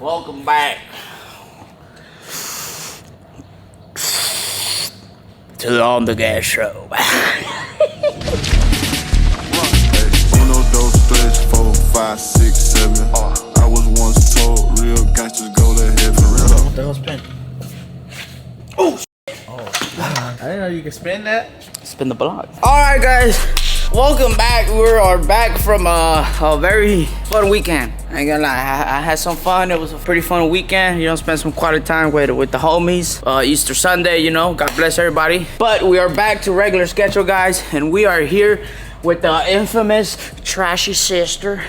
Welcome back to the ONDGAS show. 1, 2, 3, 4, 5, 6, 7. I was once told real gangsters go to heaven. What the hell spin? Oh, I didn't know you could spin that. Spin the block. Alright guys, welcome back. We are back from a very fun weekend. I ain't gonna lie, I had some fun. It was a pretty fun weekend. You know, spent some quality time with the homies. Easter Sunday, you know, God bless everybody. But we are back to regular schedule, guys, and we are here with the infamous trashy sister.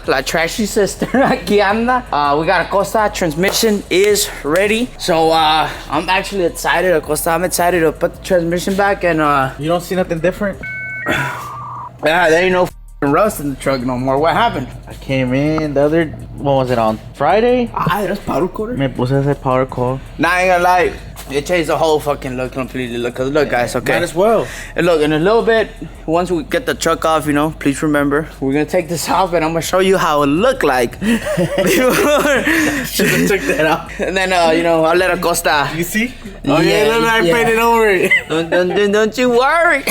La trashy sister aquí anda. We got Acosta. Transmission is ready. So I'm actually excited, Acosta. I'm excited to put the transmission back, and You don't see nothing different? yeah, there ain't no rust in the truck no more. What happened? I came in the other, what was it, on Friday? Ah, that's powder coater. Me puse ese powder coat. Nah, I ain't gonna lie. It changed the whole fucking look completely. Look, guys, okay? Might as well. And look, in a little bit, once we get the truck off, you know, please remember, we're gonna take this off and I'm gonna show you how it looked like before. Should've took that out. And then, you know, I'll let Acosta. You see? Oh, yeah, look, I yeah. painted over it. Don't you worry.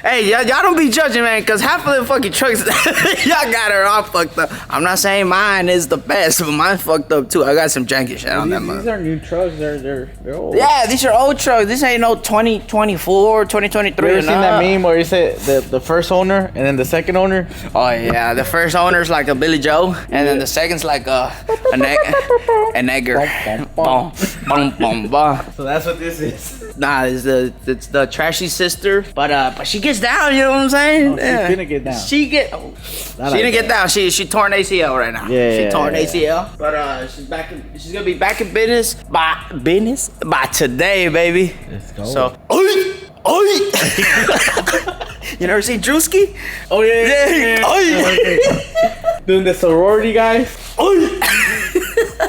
Hey, y'all don't be judging, man, because half of the fucking trucks, y'all got her all fucked up. I'm not saying mine is the best, but mine's fucked up too. I got some janky shit on that These mother. are new trucks. They're old. Yeah, these are old trucks. This ain't no 2024, 2023. You ever seen that meme where you say the first owner and then the second owner? Oh yeah, the first owner's like a Billy Joe, and then the second's like an Egger. Boom, boom, boom, boom. So that's what this is. Nah, it's the trashy sister, but she gets down. You know what I'm saying? Oh, she's gonna get down. She didn't get down. She torn ACL right now. Yeah, she torn yeah. ACL, but she's back. She's gonna be back in business by today, baby. Let's go. So, oi. You never seen Drewski? Oh yeah. Oi. Doing the sorority guys. Oi.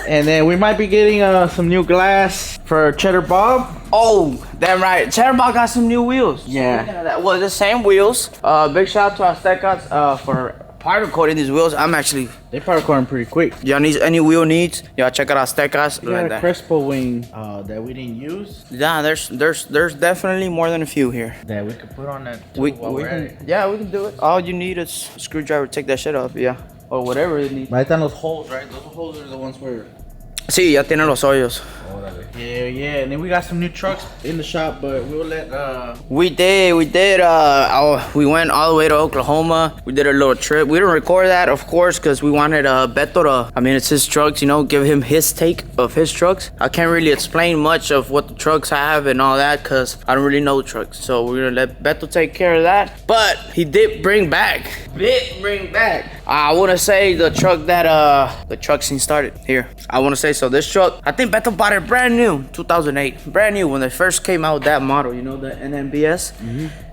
And then we might be getting some new glass for Cheddar Bob. Oh, damn right. Cheddar Bob got some new wheels. Yeah. Speaking of that, well, the same wheels. Big shout out to Aztecas for powder coating these wheels. They powder coating pretty quick. Y'all need any wheel needs? Y'all check out Aztecas. We got a Crespo wing that we didn't use Yeah, there's definitely more than a few here. that we could put on that too We while we're at can, it. yeah, we can do it. All you need is a screwdriver. Take that shit off, yeah, or whatever it needs. Right down those holes, right? Those holes are the ones where. Sí, ya tiene los hoyos. Yeah. And then we got some new trucks in the shop, but we'll let. We did. We went all the way to Oklahoma. We did a little trip. We didn't record that, of course, because we wanted Beto to. I mean, it's his trucks, you know. Give him his take of his trucks. I can't really explain much of what the trucks have and all that, because I don't really know the trucks. So we're gonna let Beto take care of that. But he did bring back. I want to say the truck that the truck scene started here. I want to say so. This truck, I think Beto bought it brand new, 2008, brand new when they first came out with that model. You know, the NMBS.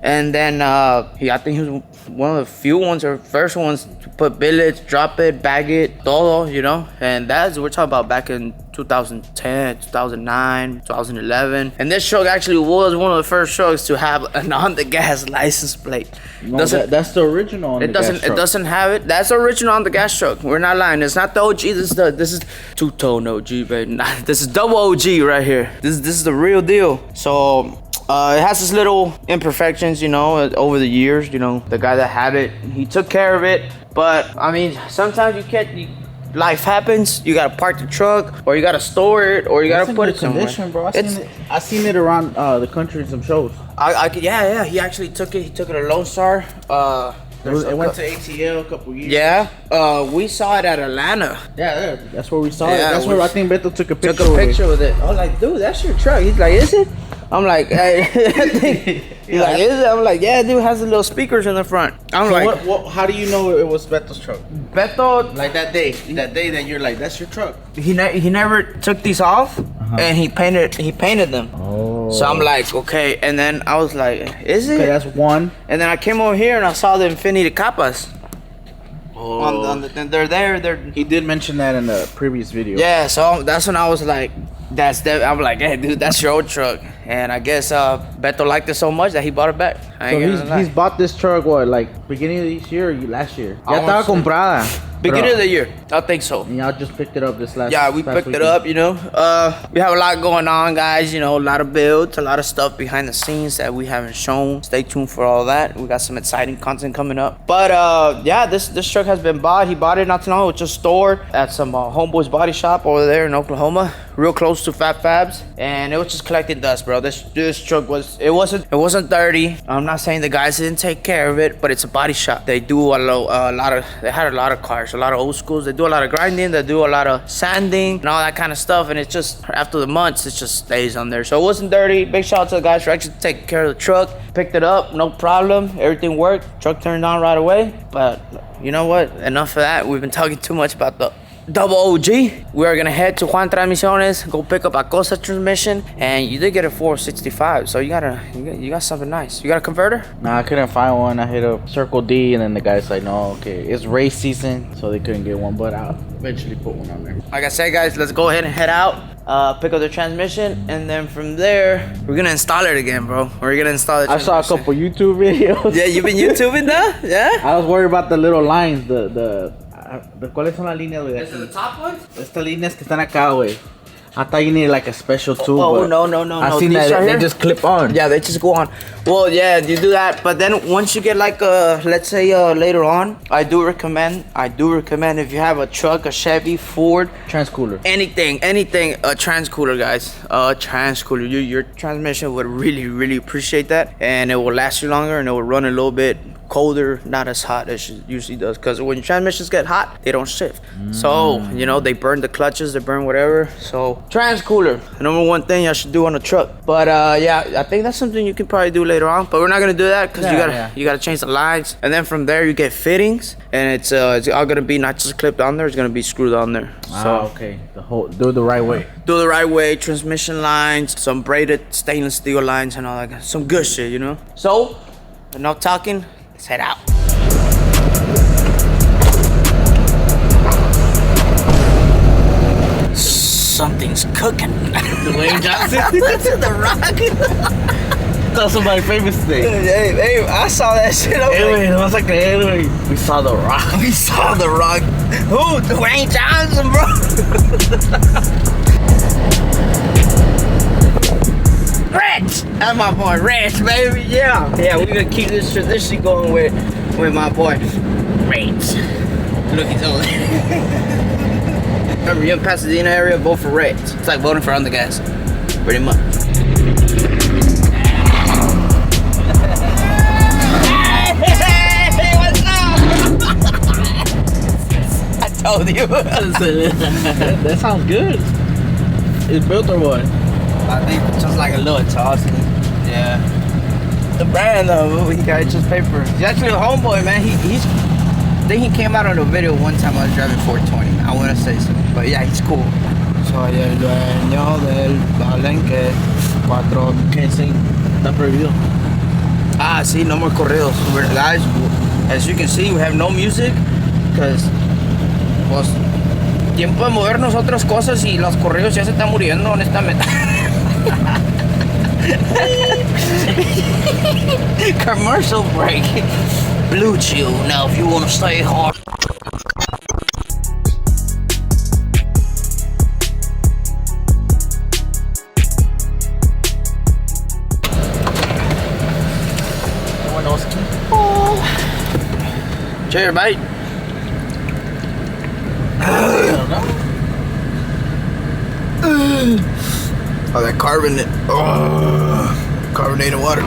And then I think he was one of the few ones or first ones to put billets, drop it, bag it, todo. You know, and we're talking about back in 2010, 2009, 2011. And this truck actually was one of the first trucks to have an ONDGAS license plate. No, that's the original. It doesn't have it. That's the original ONDGAS truck. We're not lying. It's not the OG. This is two-tone OG, baby. Nah, this is double OG right here. This is the real deal. So it has its little imperfections, you know, over the years. You know, the guy that had it, he took care of it. But I mean, sometimes you can't. Life happens. You gotta park the truck, or you gotta store it, or you gotta put it somewhere. Bro. I seen it around the country in some shows. Yeah. He actually took it. He took it to Lone Star. It went to ATL a couple years. Yeah. We saw it at Atlanta. Yeah, that's where we saw it. Yeah, That's where I think Beto took a picture. With it. I was like, dude, that's your truck. He's like, is it? I'm like, hey. He's like, is it? I'm like, yeah, dude, has the little speakers in the front. I'm So like, what? How do you know it was Beto's truck? Beto, Like that day that you're like, that's your truck. he never took these off, and he painted them. Oh. So I'm like, okay, and then I was like, is it? Okay, that's one. And then I came over here and I saw the Infinity Capas. Oh. They're there. He did mention that in the previous video. Yeah, so that's when I was like, I'm like, hey, dude, that's your old truck. And I guess Beto liked it so much that he bought it back. I ain't gonna lie. He's bought this truck, what, like beginning of this year or last year? I Ya estaba want to- comprada. Beginning of the year, I think so. And y'all just picked it up this last. Yeah, we last picked it weekend. up, you know. We have a lot going on, guys. You know, a lot of builds, a lot of stuff behind the scenes that we haven't shown. Stay tuned for all that. We got some exciting content coming up. But yeah, this truck has been bought. He bought it not too long. It was just stored at some homeboy's body shop over there in Oklahoma, real close to Fat Fabs, and it was just collecting dust, bro. This truck wasn't dirty. I'm not saying the guys didn't take care of it, but it's a body shop. They do they had a lot of cars, a lot of old schools. They do a lot of grinding, they do a lot of sanding and all that kind of stuff, and it's just after the months it just stays on there. So it wasn't dirty. Big shout out to the guys for actually taking care of the truck. Picked it up, no problem, everything worked. Truck turned on right away. But you know what, enough of that. We've been talking too much about the double OG. We are gonna head to Juan Transmisiones, go pick up Acosta transmission, and you did get a 465, so you got something nice. You got a converter? Nah, I couldn't find one. I hit up Circle D, and then the guy's like, no, okay, it's race season, so they couldn't get one, but I'll eventually put one on there. Like I said, guys, let's go ahead and head out, pick up the transmission, and then from there, we're gonna install it again, bro. We're gonna install it. I saw a couple YouTube videos. Yeah, you've been YouTubing now? Yeah? I was worried about the little lines, ¿cuáles son las líneas, güey? Is it the top one? Estas líneas que están acá, güey. I thought you needed like a special tool. Oh, but no. I seen These that right they here? just clip on. Yeah, they just go on. Well, yeah, you do that, but then once you get like let's say later on, I do recommend if you have a truck, a Chevy, Ford, Transcooler. anything, a transcooler, guys, a transcooler. Your transmission would really appreciate that, and it will last you longer, and it will run a little bit colder, not as hot as it usually does, because when your transmissions get hot, they don't shift. So, you know, they burn the clutches, they burn whatever. So, transcooler, the number one thing I should do on a truck. But yeah, I think that's something you can probably do later on, but we're not gonna do that because you gotta change the lines, and then from there you get fittings, and it's all gonna be not just clipped on there, it's gonna be screwed on there. So okay, do it the right way. do the right way, transmission lines, some braided stainless steel lines, and all that, some good shit, you know. So, enough talking. Let's head out. Something's cooking. Dwayne Johnson. The Rock. That's somebody famous today. Hey, I saw that shit. Hey, no vas a creer, güey. We saw The Rock. We saw The Rock. Who? Dwayne Johnson, bro. Rich! That's my boy Rich, baby. Yeah, we're gonna keep this tradition going with my boy Rich. Look, he's over there. Remember, you're in Pasadena area, vote for Rich. It's like voting for ONDGAS, pretty much. Hey, what's up? I told you. That sounds good. It's built or what? I think it's just like a little tossing. Yeah. The brand though, he got just paper. He's actually a homeboy, man. I think he came out on a video one time I was driving 420. I want to say so. But yeah, he's cool. Soy el dueño del Palenque 415. Está prohibido. Ah, see, no more corridos. Guys, as you can see, we have no music because, pues, tiempo de movernos otras cosas y los corridos ya se están muriendo, honestamente. Commercial break. Blue Chew. Now, if you want to stay hard. Cheers, mate. Oh, that carbonated water.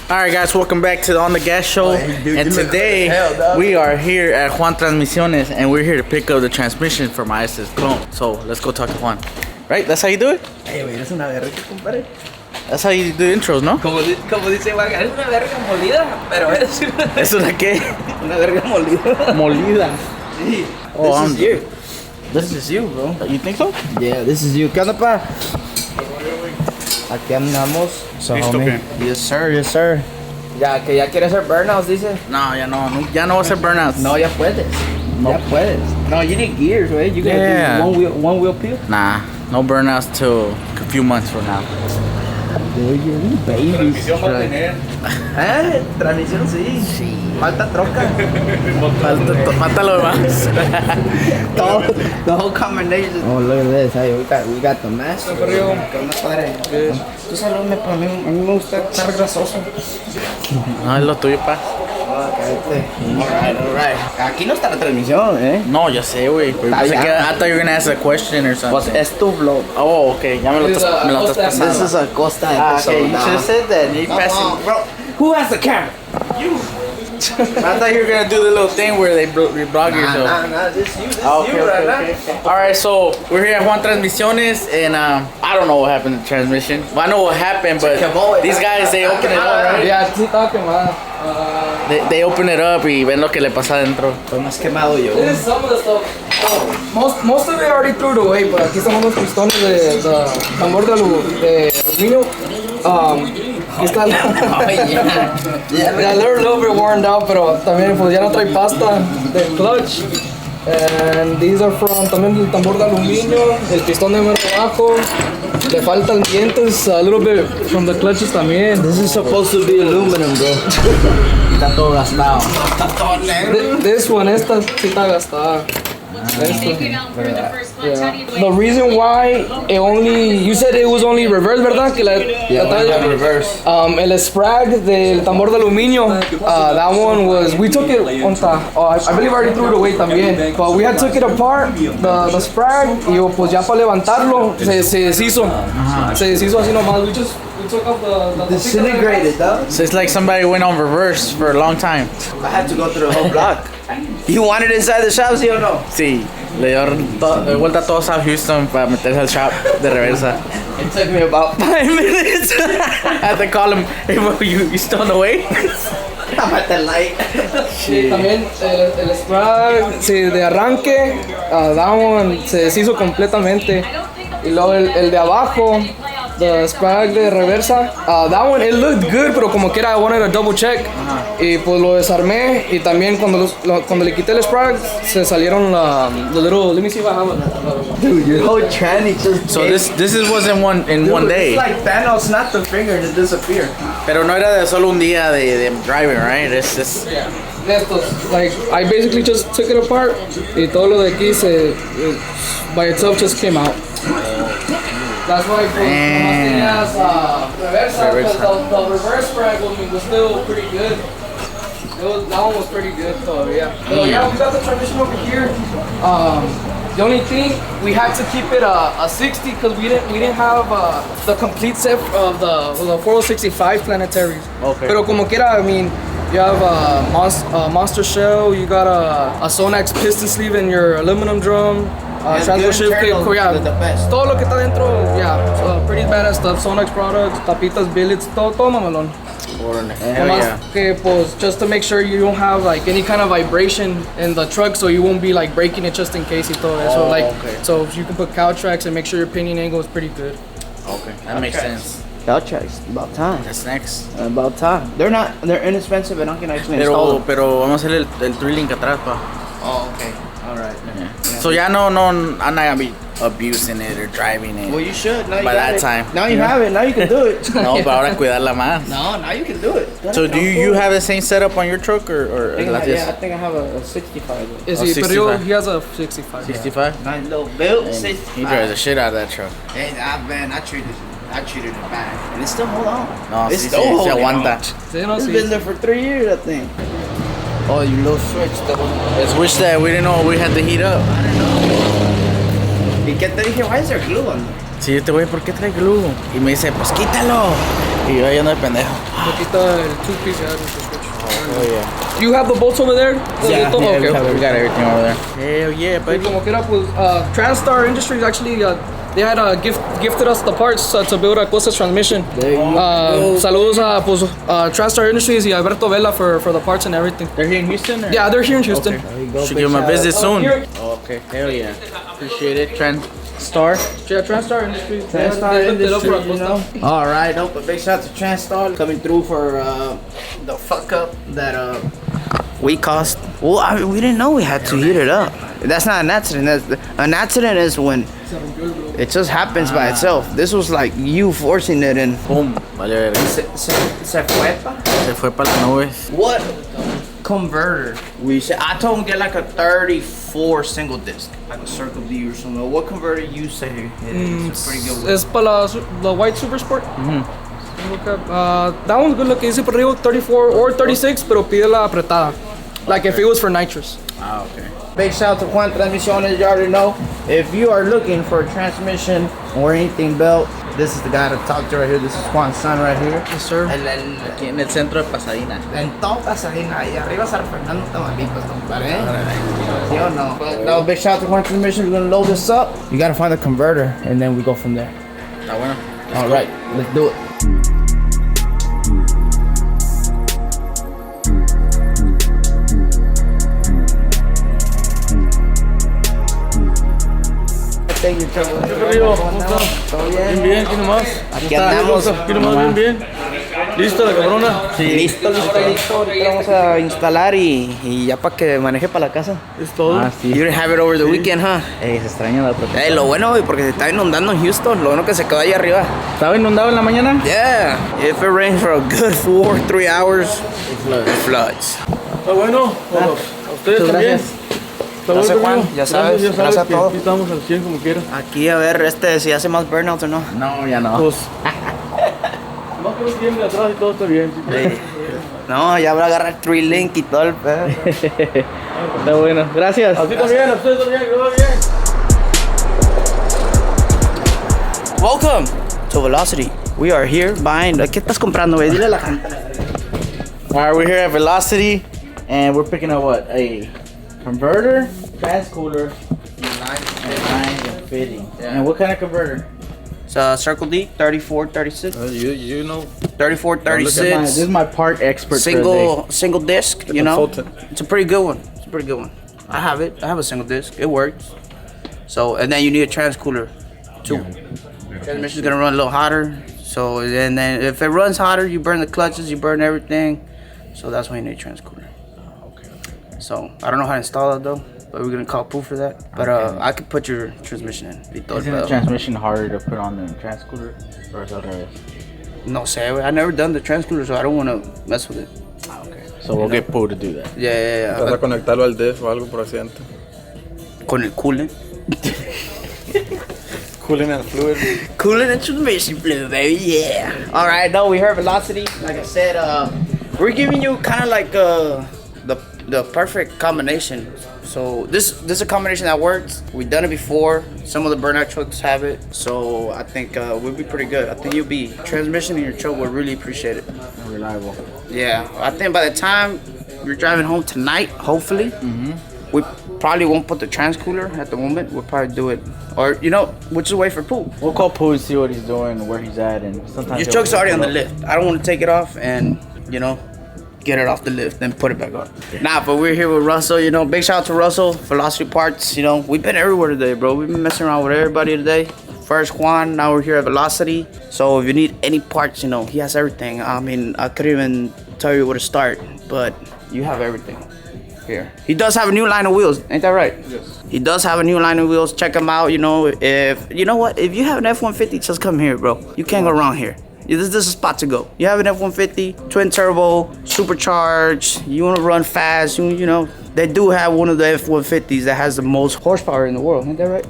Alright guys, welcome back to the On The Gas show. Hey, dude, and you look today like hell, dog. we are here at Juan Transmisiones and we're here to pick up the transmission for my Isis clone. So let's go talk to Juan. Right? That's how you do it? Hey, güey, eres una verga, compadre. That's how you do intros, ¿no? Como dice Juan, eres una verga molida, pero eres ¿Es una qué? una verga molida. Molida. Sí. Oh, This is you. This is you, bro. You think so? Yeah, this is you. ¿Qué onda, pa? Aquí andamos. So, Listo, homie. Yes, sir. Yes, sir. Ya, que ya quiere hacer burnouts, dice. No, ya no va a ser burnouts. No, ya puedes. Ya puedes. No, you need gears, right? You gotta Yeah. do one wheel peel. Nah, no burnouts till a few months from now. Baby. Transmisión sí. Falta troca. Falta lo demás. The whole combination. Oh, look at this. Hey, we got the master. Tú sabes, a mí me gusta estar grasoso. No, es lo tuyo, pa. Alright. Aquí no está la transmisión, No, ya sé, güey. I thought you were gonna ask a question or something. Pues es tu vlog. Oh, okay. Ya me lo estás pasando. This is Acosta and Alex. Okay, you should have said that. You Bro, who has the camera? You. I thought you were gonna do the little thing where they blog yourself. Nah, this you. Okay. Alright, so we're here at Juan Transmisiones, and I don't know what happened to the transmission. Well, I know what happened, but these guys, they open it up, right? Yeah, sí estaba quemada. They open it up y ven lo que le pasa adentro. Estoy más quemado yo. This is some of the stuff. Most of it already threw it away, but aquí están unos pistones de tambor de aluminio. Aquí está they're a little bit worn out, pero también pues ya no trae pasta de clutch. And these are from también el tambor de aluminio, el pistón de mero abajo. Le faltan dientes, a little bit from the clutches también. This is supposed to be aluminum, bro. Está todo gastado. This one, esta sí está gastada. The reason why you said it was only reverse, ¿verdad? Que Reverse. El sprag del tambor de aluminio, that one we took it I believe I already threw it away también, but we had took it apart, the sprag, y pues ya para levantarlo se deshizo así nomás. We took off the Disintegrated, dog. So it's like somebody went on reverse for a long time. I had to go through the whole block. You want it inside the shop, ¿sí o no? Sí, le dio vuelta a todo South Houston para meterse al shop de reversa. It took me about 5 minutes. I had to call him, hey bro, you still on the way? I'm at the light. Sí, también el sprag de arranque, that one se deshizo completamente. Y luego el de abajo, the sprag de reversa, that one it looked good, pero como quiera I wanted a double check. Y pues lo desarmé, y también cuando le quité el sprag se salieron the little, let me see if I have it. Dude, your whole tranny just. So this wasn't one day. It's like Thanos snapped the finger to disappear. Pero no era de solo un día de driving, right? It's just. Yeah. Like I basically just took it apart, y todo lo de aquí by itself just came out. That's why nomás tenías reversa, because the reverse sprag was still pretty good. That one was pretty good, so yeah. So yeah, we got the transmission over here. The only thing, we had to keep it a 60 because we didn't have the complete set of the 4065 planetaries. Okay. Pero como quiera, I mean, you have a monster shell, you got a Sonax piston sleeve in your aluminum drum. Transfer shift kit, yeah. Todo lo que está dentro, yeah. So pretty badass stuff. Sonax products, tapitas, billets, todo mamalón. Yeah. Que pues just to make sure you don't have like any kind of vibration in the truck, so you won't be like breaking it just in case y todo eso. So if you can put cow tracks and make sure your pinion angle is pretty good. Okay, that makes sense. Cow tracks, about time. That's next. About time. They're inexpensive and I can actually install them. Pero vamos a hacer el three-link atrás, pa. Oh, okay. Alright. Yeah. So ya no, I'm not gonna be abusing it or driving it. Well, you should. Now you by got that it. time. Now you have it. Now you can do it. No, pero ahora cuidarla más. No, now you can do it. So do you have the same setup on your truck or I think I have a 65. Is Oh, he? 65. He has a 65. 65? Nice little build. He drives the shit out of that truck. Hey, man, I treated it bad. And it's still hold on. No, it's sí, still sí, holding aguanta. on. Sí, no, It's sí. been there for 3 years, I think. Oh, you little switch. It's wish that we didn't know we had to heat up. ¿Y qué te dije? Why is there glue on there? Sí, este güey, ¿por qué trae glue? Y me dice, pues quítalo. Y yo ando de pendejo. Aquí está el two-piece ya, the switch. Oh, yeah. You have the bolts over there? Yeah, Okay. we got everything over there. Hell yeah, Y buddy. como quiera, pues, TranStar Industries actually, they had gifted us the parts to build a Acosta transmission. There you go. Saludos a pues, TranStar Industries y Alberto Vela for the parts and everything. They're here in Houston? Or? Yeah, they're here in Houston. Okay. There you go. Should give them a visit soon. Here. Oh, okay, hell yeah. Appreciate it, TranStar. Yeah, TranStar Industries. TranStar They hooked it up for Industries, you Acosta. know. All right, no, but big shout out to TranStar coming through for the fuck up that we cost. Well, I mean, we didn't know we had to heat it up. That's not an accident. An accident is when it just happens by itself. This was like you forcing it and Boom. Vale, verga. se fue pa. Se fue para las nubes. What converter? We said I told him get like a 34 single disc, like a Circle D or something. What converter you say is a pretty good one? Es para the white Super Sport. That one's good looking. Dice por arriba 34 or 36, pero pide la apretada. Like if it was for nitrous. Ah, okay. Big shout out to Juan Transmisiones. You already know. If you are looking for a transmission or anything belt, this is the guy to talk to right here. This is Juan's son right here. Yes, sir. Aquí en el centro de Pasadena. En todo Pasadena, ahí arriba San Fernando, Tamaulipas, compadre. ¿Sí o no? But no, big shout out to Juan Transmission. We're gonna load this up. You gotta find the converter, and then we go from there. Está bueno. All right, let's do it. Thank you, Trevor. ¿Todo bien? Bien, aquí nomás. Aquí andamos. Aquí nomás, bien. ¿Listo la cabrona? Sí. Listo. Ahorita vamos a instalar y ya para que maneje para la casa. Es todo. Ah, sí. You didn't have it over the weekend, huh? Se extraña la protección. Lo bueno, güey, porque se está inundando en Houston. Lo bueno que se quedó ahí arriba. ¿Estaba inundado en la mañana? Yeah. If it rains for a good 4-3 hours, it floods. Está bueno. A ustedes Muchas también. gracias. Gracias, Juan. Ya sabes. Gracias a que todos. aquí estamos al 100 como quieras. Aquí a ver si hace más burnout o no. No, ya no. Pues, no creo que viene de atrás y todo está bien. Sí. No, ya habrá agarrar 3-link y todo el pedo. Está bueno. Gracias. A ti también, a ustedes también, que va bien. Welcome to Velocity. We are here buying. ¿Qué estás comprando, güey? Dile a la gente. Alright, we're here at Velocity and we're picking up what? A converter, fast cooler, lines and fitting. Yeah. And what kind of converter? It's a Circle D, 34, 36. You know. 34, 36. This is my part expert. Single disc, you know. Consultant. It's a pretty good one. I have it. I have a single disc. It works. So, and then you need a trans cooler too. Transmission's gonna run a little hotter. So, and then if it runs hotter, you burn the clutches, you burn everything. So that's why you need a trans cooler. So I don't know how to install it though, but we're gonna call Pooh for that. But I could put your transmission in. Isn't the transmission harder to put on than the trans cooler, or is that No sé, I never done the trans cooler, so I don't wanna mess with it. Okay. So we'll get Pooh to do that. Yeah. Vas a conectarlo al DEF o algo por accidente. Con el coolant. Cooling and fluid. Coolant and transmission fluid, baby, yeah. All right, no, we heard Velocity. Like I said, we're giving you kind of like the perfect combination. So this is a combination that works. We've done it before. Some of the burnout trucks have it. So I think we'll be pretty good. I think you'll be transmission in your truck will really appreciate it. Reliable. Yeah, I think by the time you're driving home tonight, hopefully, we probably won't put the trans cooler at the moment. We'll probably do it, or we'll just wait for Pooh. We'll call Pooh and see what he's doing, where he's at, and sometimes Your truck's already on the lift. I don't want to take it off and get it off the lift, then put it back on. Nah, but we're here with Russell, big shout out to Russell, Velocity Parts, we've been everywhere today, bro. We've been messing around with everybody today. First Juan, now we're here at Velocity. So if you need any parts, he has everything. I mean, I couldn't even tell you where to start, but you have everything here. He does have a new line of wheels, ain't that right? Yes. He does have a new line of wheels. Check him out, if you have an F-150, just come here, bro. You can't go wrong here. This is a spot to go. You have an F-150, twin turbo, supercharged. You want to run fast. They do have one of the F-150s that has the most horsepower in the world. Ain't that right?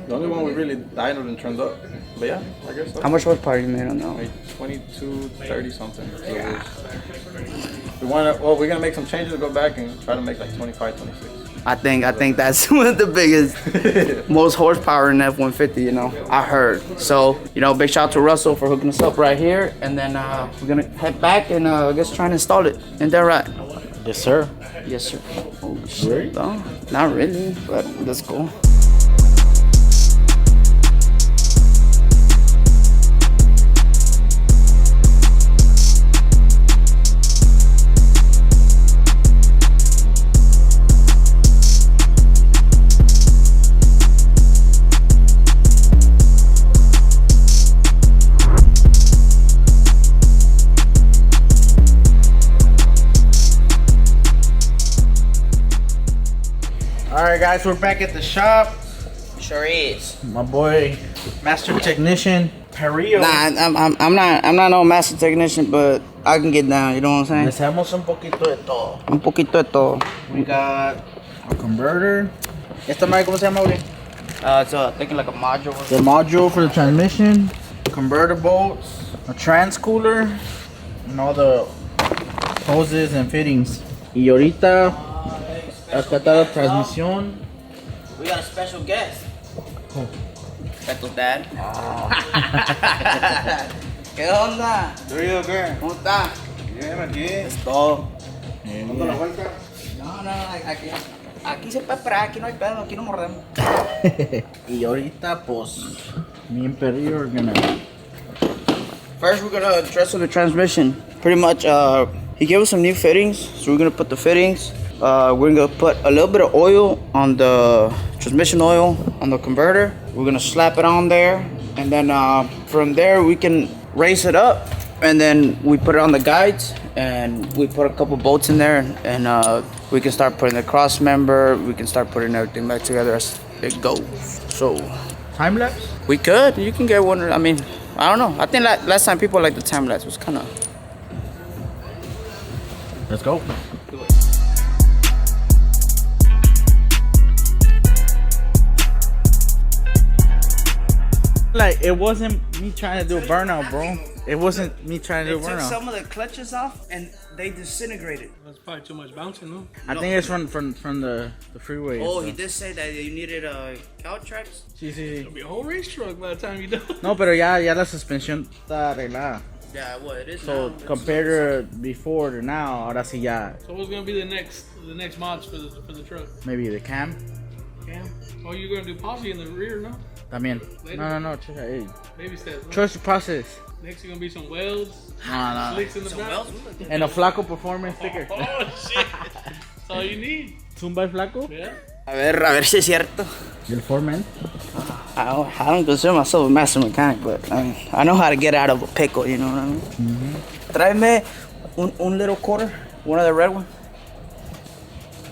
The only one we really dynoed and turned up. But yeah, I guess so. How much horsepower you made on that one? Like 22, 30 something. Yeah. We're gonna make some changes to go back and try to make like 25, 26. I think that's one of the biggest, most horsepower in F-150, I heard. So, big shout out to Russell for hooking us up right here. And then we're gonna head back and I guess try and install it. Ain't that right? Yes, sir. Yes, sir. Oh, shit. No, not really, but that's cool. Alright guys, we're back at the shop. Sure is. My boy, master technician, Perillo. Nah, I'm not no master technician, but I can get down, you know what I'm Le saying? hacemos un poquito de todo. Un poquito de todo. We got a converter. Esta madre, ¿cómo se llama, güey? It's thinking like a module. The module for the transmission, converter bolts, a trans cooler, and all the hoses and fittings. Y ahorita, acá está la transmisión. We got a special guest. Who? Beto's dad. ¿Qué onda? ¿Cómo está? Bien, aquí. Es todo. ¿Dando la vuelta? No, aquí se puede esperar, aquí no hay pedo, aquí no mordemos. Y ahorita, pues, me and Perillo are gonna. First, we're gonna address on the transmission. Pretty much, he gave us some new fittings, so we're gonna put the fittings. We're gonna put a little bit of oil on the transmission oil on the converter. We're gonna slap it on there, and then from there we can raise it up, and then we put it on the guides, and we put a couple bolts in there, and we can start putting the cross member. We can start putting everything back together as it goes. So Time lapse? we could. You can get one. I mean, I don't know. I think last time people liked the time lapse. It was kind of. Let's go. Like, it wasn't me trying to do a burnout, bro. It wasn't me trying to do a burnout. Some of the clutches off and they disintegrated. That's probably too much bouncing, no? I think it's from the freeway. Oh, so. he did say that you needed cow tracks. Sí, sí, It'll be a whole race truck by the time you do. No, pero ya la suspensión está arreglada. Yeah, well, it is. So now. compared to before to now, ahora sí ya. So what's gonna be the next mods for the truck? Maybe the cam. Cam? Oh, you're gonna do posse in the rear, no? También. Later? No. Hey. Baby steps. No? Trust the process. Next, is gonna be some welds, No. slicks in the back. And a Flaco performance sticker. Oh shit! That's all you need. Zumba y Flaco. Yeah. A ver si es cierto. Y el foreman. I don't consider myself a master mechanic, but I mean, I know how to get out of a pickle, you know what I mean? Tráeme un little quarter, one of the red ones.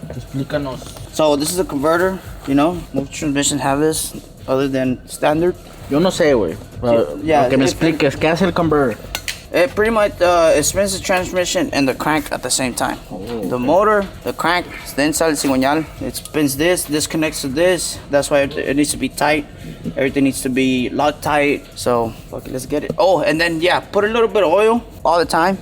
Explícanos. So this is a converter, you know, no transmission have this other than standard. Yo no sé, güey. Yeah, que me it's expliques, ¿qué hace el converter? It pretty much it spins the transmission and the crank at the same time. The motor, the crank, the inside del cigüeñal, it spins this connects to this. That's why it needs to be tight. Everything needs to be locked tight. So, fuck it, let's get it. Oh, and then yeah, put a little bit of oil all the time.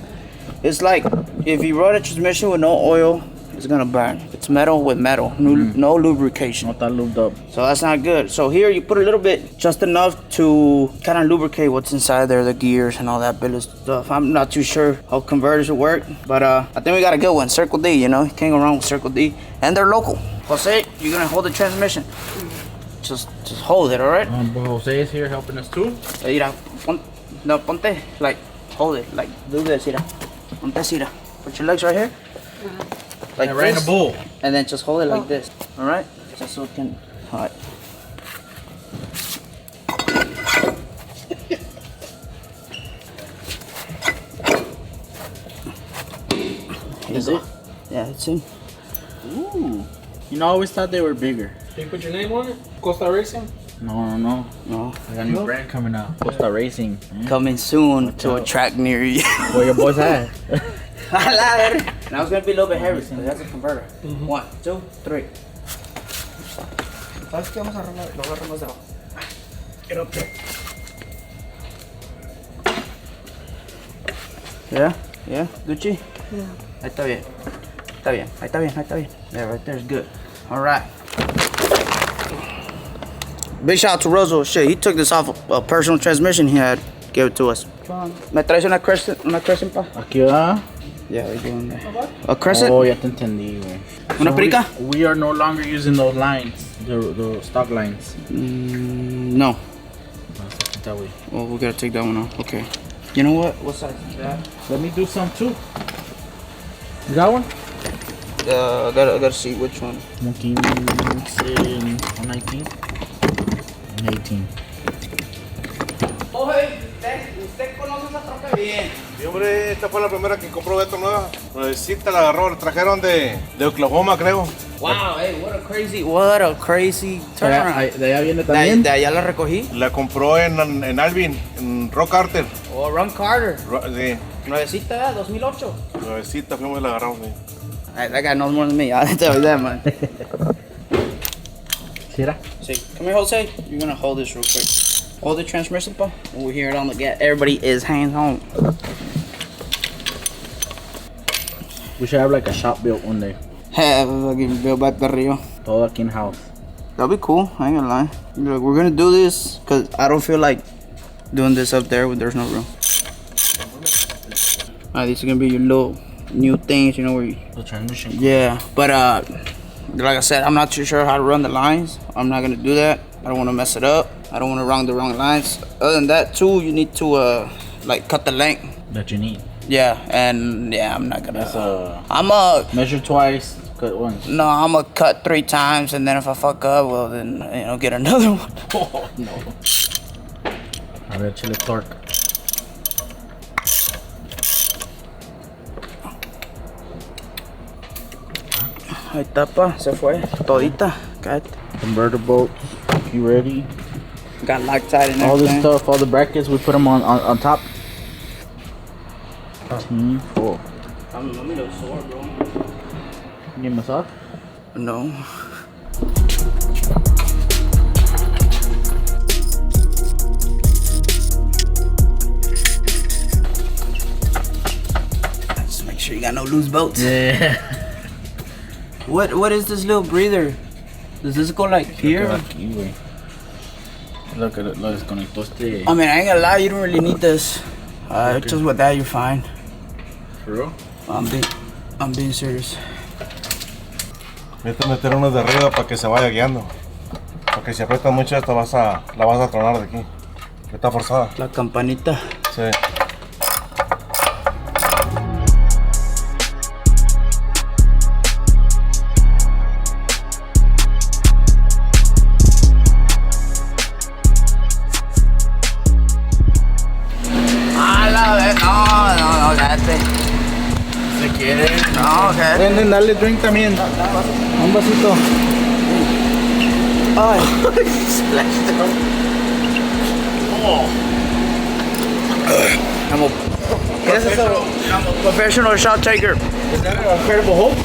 It's like if you run a transmission with no oil, it's gonna burn. It's metal with metal, no lubrication. No está lubed up. So that's not good. So here you put a little bit, just enough to kind of lubricate what's inside there, the gears and all that bit of stuff. I'm not too sure how converters will work, but I think we got a good one. Circle D, you know, you can't go wrong with Circle D, and they're local. Jose, you're gonna hold the transmission. Just hold it, all right? Jose is here helping us too. Mira, ponte, like, hold it, like, do this, mira. Ponte así, mira. Put your legs right here. Like And right in this, the bowl. and then just hold it like this, all right? Just so it can, all right. Is it? Yeah, it's in. Ooh. You know, I always thought they were bigger. Can you put your name on it? Costa Racing? No. No. I got a new brand coming out. Costa Racing. Coming soon to a track near you. Where your boys at? Now it's gonna be a little bit heavy, so that's a converter. 1, 2, 3. ¿Sabes qué? Vamos a arreglar, lo agarramos de abajo. Get up there. Yeah, Gucci? Yeah. Ahí está bien. Ahí está bien. Yeah, right there is good. Alright. Big shout out to Rozo. Shit, he took this off a personal transmission he had. Gave it to us. ¿Me traes una crescent pa? Aquí va. Yeah, we're doing that. A crescent? Oh, ya te entendí, güey. ¿Una prica? We are no longer using those lines, the stock lines. No. That way. Well, we gotta take that one off. Okay. You know what? What size is that? Let me do some too. You got one? I gotta see which one. 119. 18. Oh, hey, usted conoce esa troca bien. Sí, hombre, esta fue la primera que compró Beto nueva. Nuevecita la agarró, la trajeron de Oklahoma, creo. Wow, hey, what a crazy turnaround. De allá viene también. De allá la recogí. La compró en Alvin, en Rock Carter. Oh, Ron Carter. Sí, Nuevecita, 2008. nuevecita, fuimos y la agarramos. Sí. That guy knows more than me. I tell you that, man. Mira. See, come here, Jose. You're gonna hold this real quick. Hold the transmission, pa. We'll hear it on the gas. Everybody is hands on. We should have like a shop built one day. Have fucking built by Perrillo. Todo aquí in house. That'd be cool. I ain't gonna lie. You're like, we're gonna do this because I don't feel like doing this up there when there's no room. These are gonna be your little new things, you know, where you. The transmission. Yeah, but like I said, I'm not too sure how to run the lines. I'm not gonna do that. I don't want to mess it up. I don't want to run the wrong lines. Other than that, too, you need to like cut the length. That you need. Yeah, and yeah, I'm not gonna. I'm measure twice, cut once. No, I'm gonna cut 3 times, and then if I fuck up, well, then get another one. Oh no. A ver, chile torque. Ahí está, pa, se fue, todita. Got Converter bolts, you ready? got Loctite and All everything. this stuff, all the brackets, we put them on top. Team 4. I'm a little sore, bro. You get massage? No. Just make sure you got no loose bolts. Yeah. What is this little breather? Does this go like here? Aquí, güey. Look at it, lo desconectó este. I mean, I ain't gonna lie, you don't really need this. Just with that, you're fine. For real? I'm being serious. Vete a meter unos de arriba para que se vaya guiando. Porque si aprieta mucho esto la vas a tronar de aquí. Está forzada. La campanita. Sí. No, cállate. ¿Se quiere? No, cállate. Ven, dale drink también. Un vasito. Ay. I'm a professional shot taker. Is that a Incredible Hulk?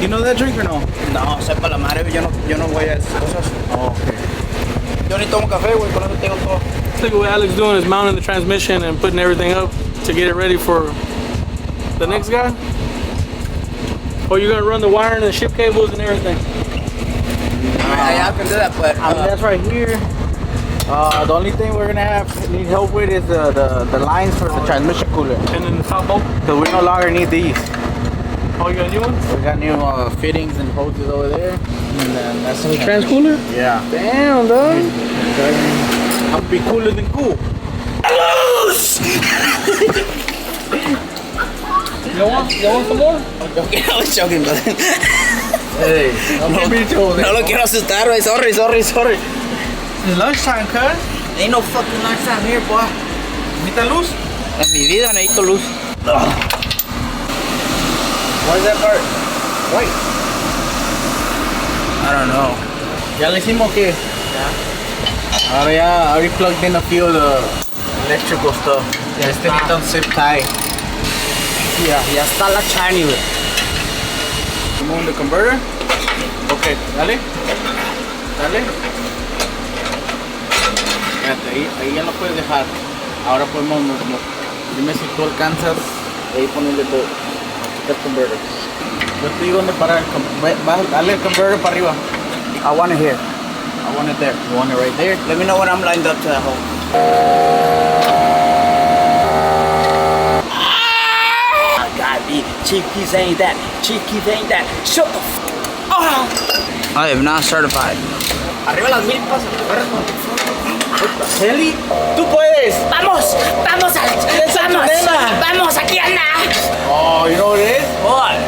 You know that drink or no? No, sepa la madre, yo no voy a esas cosas. Oh, okay. Yo ni tomo café, güey, con eso tengo todo. I think what Alex doing is mounting the transmission and putting everything up to get it ready for the next guy. Or you're gonna run the wiring and the ship cables and everything. I can do that, but That's right here. The only thing we're gonna need help with is the lines for the transmission cooler. And then the top bolt. Because we no longer need these. Oh, you got a new one? We got new fittings and hoses over there. And then that's The trans cooler? Yeah. Damn, dog. I'll be cooler than cool. You want some more? I was joking, brother. Hey, No lo quiero asustar, güey. Sorry. It's lunchtime, cuz. Ain't no fucking lunchtime here, boy. ¿Necesita luz? En mi vida necesito luz. Why is that part white? I don't know. ¿Ya le hicimos qué? Ahora ya, I already plugged in a few of the electrical stuff. Ya este necesita un zip tie. Ya está la chani, güey. Remove the converter. Okay, dale. Fíjate, ahí ya lo puedes dejar. Ahora podemos, dime si tú alcanzas ahí ponerle el converter. Yo te digo dónde parar. Dale el converter para arriba. I want it here. I want it there. You want it right there? Let me know when I'm lined up to that hole. God, Chief Keith ain't that. Shut the f*** up. I am not certified. Arriba las milpas. Heli, tú puedes. Vamos, Alex. Vamos, aquí anda. Oh, you know what it is? What?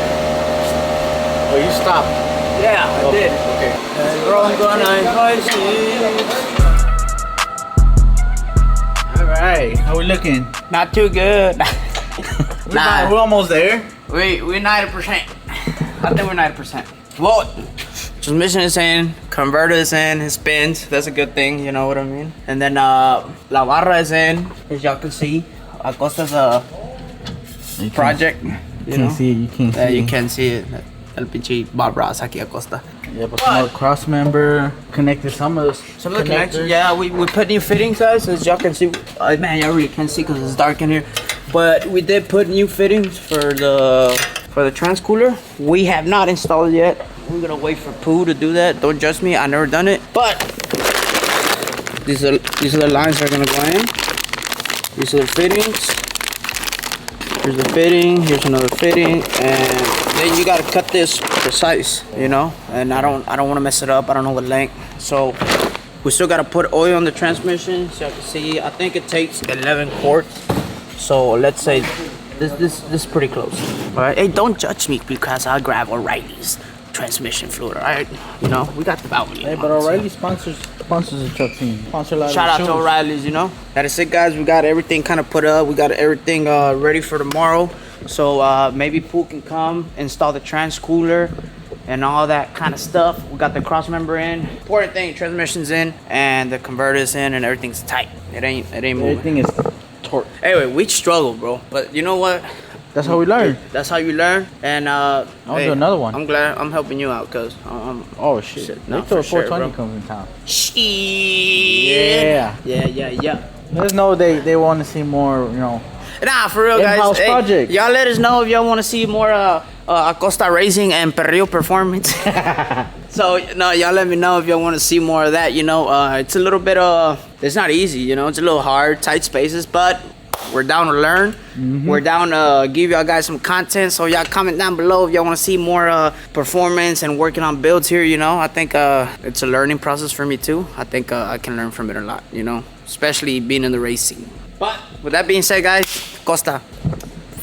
Oh, you stopped. Yeah, I did. Okay. Alright, how we looking? Not too good. We're almost there. We 90%. I think we're 90%. Well, transmission is in, converter is in, it spins. That's a good thing, you know what I mean? And then la barra is in, as y'all can see. Acosta's a project. You can't see it. You can't see Yeah, it. you can see it. El pinche Barbras aquí Acosta. Yeah, but some more cross member connected some of the Connectors. Yeah, we put new fittings, guys, as y'all can see. Man, y'all really can't see because it's dark in here. But we did put new fittings for the trans cooler. We have not installed it yet. We're gonna wait for Pooh to do that. Don't judge me, I never done it. But these are the lines that are gonna go in. These are the fittings. Here's the fitting. Here's another fitting, and then you gotta cut this precise, you know. And I don't want to mess it up. I don't know what length. So we still gotta put oil on the transmission. So you can see, I think it takes 11 quarts. So let's say this is pretty close. All right. Hey, don't judge me because I grab O'Reilly's transmission fluid. All right. You know, we got the Valvoline. Hey, but O'Reilly sponsors the truck team. Sponsor a lot of Shout out shows. to O'Reilly's, you know. That is it, guys. We got everything kind of put up. We got everything ready for tomorrow. So maybe Pooh can come, install the trans cooler and all that kind of stuff. We got the cross member in. Important thing, transmission's in and the converter's in and everything's tight. It ain't moving. Everything is torque. Anyway, we struggle, bro. But you know what? That's how we learn. That's how you learn. And I'll do another one. I'm glad I'm helping you out, cause Oh shit! No, Wait till for sure, 420 bro. comes in town. Shit. Yeah. Yeah. Let us know they want to see more. You know. Nah, for real, guys. In-house project. Y'all let us know if y'all want to see more Acosta Racing and Perrillo performance. So, no, y'all let me know if y'all want to see more of that. You know, it's a little bit it's not easy, you know, it's a little hard, tight spaces, but we're down to learn. We're down to give y'all guys some content. So y'all comment down below if y'all want to see more performance and working on builds here, you know. I think it's a learning process for me too. I think I can learn from it a lot, you know, especially being in the race scene. But with that being said, guys, Costa,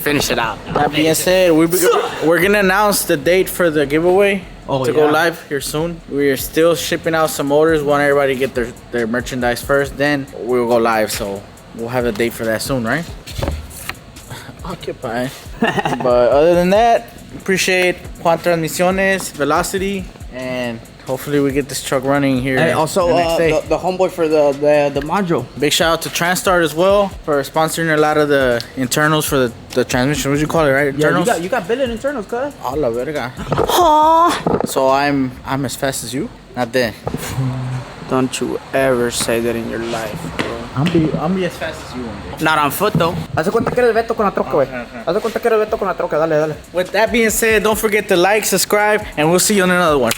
finish it out. That being said, we're gonna announce the date for the giveaway to go live here soon. We're still shipping out some orders. Want everybody to get their merchandise first, then we'll go live. So we'll have a date for that soon, right? Occupy. But other than that, appreciate Juan Transmisiones, Velocity, and hopefully we get this truck running here. And also the next day. the homeboy for the module. Big shout out to TransStart as well for sponsoring a lot of the internals for the transmission. What do you call it, right? Internals? You got billet internals, cuz. Oh, la verga. So I'm as fast as you? Not then. Don't you ever say that in your life, bro. I'm be as fast as you one day. Not on foot though. Haz de cuenta que eres Beto con la troca, güey. Haz de cuenta que eres Beto con la troca. Dale. With that being said, don't forget to like, subscribe, and we'll see you on another one.